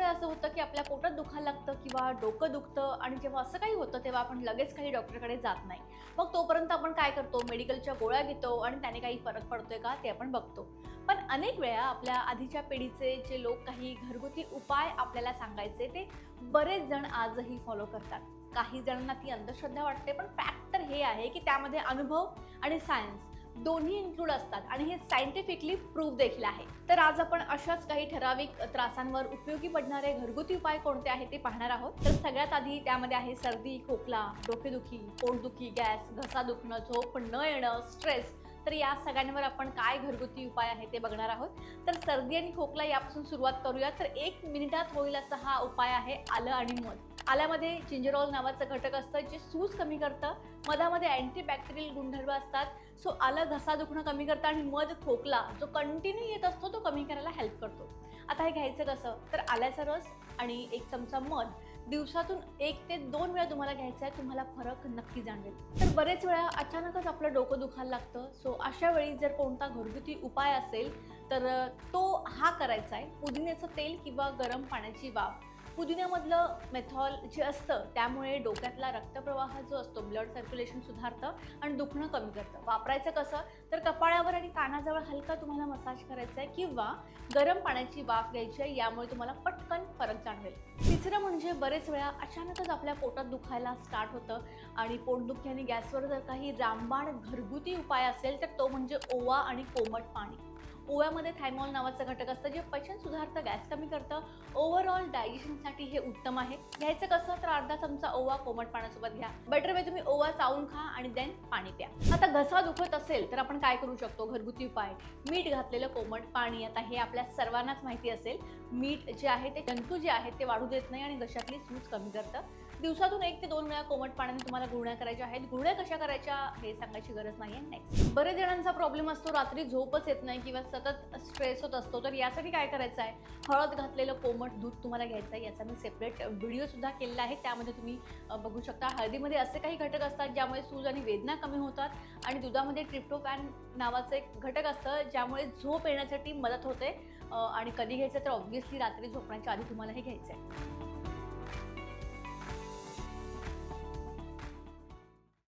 वेळा असं होतं की आपल्या पोटात दुखायला लागतं किंवा डोकं दुखतं आणि जेव्हा असं काही होतं तेव्हा आपण लगेच काही डॉक्टरकडे जात नाही. मग तोपर्यंत आपण काय करतो, मेडिकलच्या गोळ्या घेतो आणि त्याने काही फरक पडतोय का ते आपण बघतो. पण अनेक वेळा आपल्या आधीच्या पिढीचे जे लोक काही घरगुती उपाय आपल्याला सांगायचे ते बरेच जण आजही फॉलो करतात. काही जणांना ती अंधश्रद्धा वाटते, पण फॅक्ट तर हे आहे की त्यामध्ये अनुभव आणि सायन्स दोन्ही इन्क्लूड असतात आणि हे सायंटिफिकली प्रूव्ह देखील आहे. तर आज आपण अशाच काही ठराविक त्रासांवर उपयोगी पडणारे घरगुती उपाय कोणते आहेत ते पाहणार आहोत. तर सगळ्यात आधी त्यामध्ये आहे सर्दी, खोकला, डोकेदुखी, पोटदुखी, गॅस, घसा दुखणं, झोप न येणं, स्ट्रेस. तर या सगळ्यांवर आपण काय घरगुती उपाय आहे ते बघणार आहोत. तर सर्दी आणि खोकला यापासून सुरुवात करूया. तर 1 मिनिटात होईल असा हा उपाय आहे आलं आणि मध. आल्यामध्ये जिंजरॉल नावाचं घटक असतं जे सूज कमी करतं. मधामध्ये अँटीबॅक्टेरियल गुणधर्म असतात. सो आलं घसा दुखणं कमी करतं आणि मध खोकला जो कंटिन्यू येत असतो तो कमी करायला हेल्प करतो. आता हे घ्यायचं कसं, तर आल्याचा रस आणि 1 चमचा मध दिवसातून 1 ते 2 वेळा तुम्हाला घ्यायचा आहे. तुम्हाला फरक नक्की जाणवेल. तर बरेच वेळा अचानकच आपलं डोकं दुखायला लागतं. सो अशा वेळी जर कोणता घरगुती उपाय असेल तर तो हा करायचा आहे. पुदिन्याचं तेल किंवा गरम पाण्याची वाफ. पुदिन्यामधलं मेथॉल जे असतं त्यामुळे डोक्यातला रक्तप्रवाह जो असतो, ब्लड सर्क्युलेशन सुधारतं आणि दुखणं कमी करतं. वापरायचं कसं, तर कपाळावर आणि कानाजवळ हलका तुम्हाला मसाज करायचा आहे किंवा गरम पाण्याची वाफ घ्यायची आहे. यामुळे तुम्हाला पटकन फरक जाणवेल. तिसरं म्हणजे बरेच वेळा अचानकच आपल्या पोटात दुखायला स्टार्ट होतं आणि पोटदुखी आणि गॅसवर जर काही रामबाण घरगुती उपाय असेल तर तो म्हणजे ओवा आणि कोमट पाणी. ओव्यामध्ये थायमॉल नावाचं घटक असतं जे पचन सुधारतं, गॅस कमी करतं. ओव्हरऑल डायजेशनसाठी हे उत्तम आहे. घ्यायचं कसं, तर अर्धा चमचा ओवा कोमट पाण्यासोबत घ्या. बेटर वे तुम्ही ओवा चावून खा आणि देन पाणी प्या. आता घसा दुखत असेल तर आपण काय करू शकतो घरगुती उपाय, मीठ घातलेलं कोमट पाणी. आता हे आपल्या सर्वांनाच माहिती असेल, मीठ जे आहे ते जंतू जे आहेत ते वाढू देत नाही आणि घशातली सूज कमी करतं. दिवसातून 1 ते 2 वेळा कोमट पाण्याने तुम्हाला गुळण्या करायच्या आहेत. गुळण्या कशा करायच्या हे सांगायची गरज नाहीये. नेक्स्ट, बरेच जणांचा प्रॉब्लेम असतो रात्री झोपच येत नाही किंवा सतत स्ट्रेस होत असतो. तर यासाठी काय करायचं आहे, हळद घातलेलं कोमट दूध तुम्हाला घ्यायचं आहे. याचा मी सेपरेट व्हिडिओ सुद्धा केलेला आहे, त्यामध्ये तुम्ही बघू शकता. हळदीमध्ये असे काही घटक असतात ज्यामुळे सूज आणि वेदना कमी होतात आणि दुधामध्ये ट्रिप्टोफॅन नावाचं एक घटक असतं ज्यामुळे झोप येण्यासाठी मदत होते. आणि कधी घ्यायचं तर ऑब्व्हियसली रात्री झोपण्याच्या आधी तुम्हाला हे घ्यायचं आहे.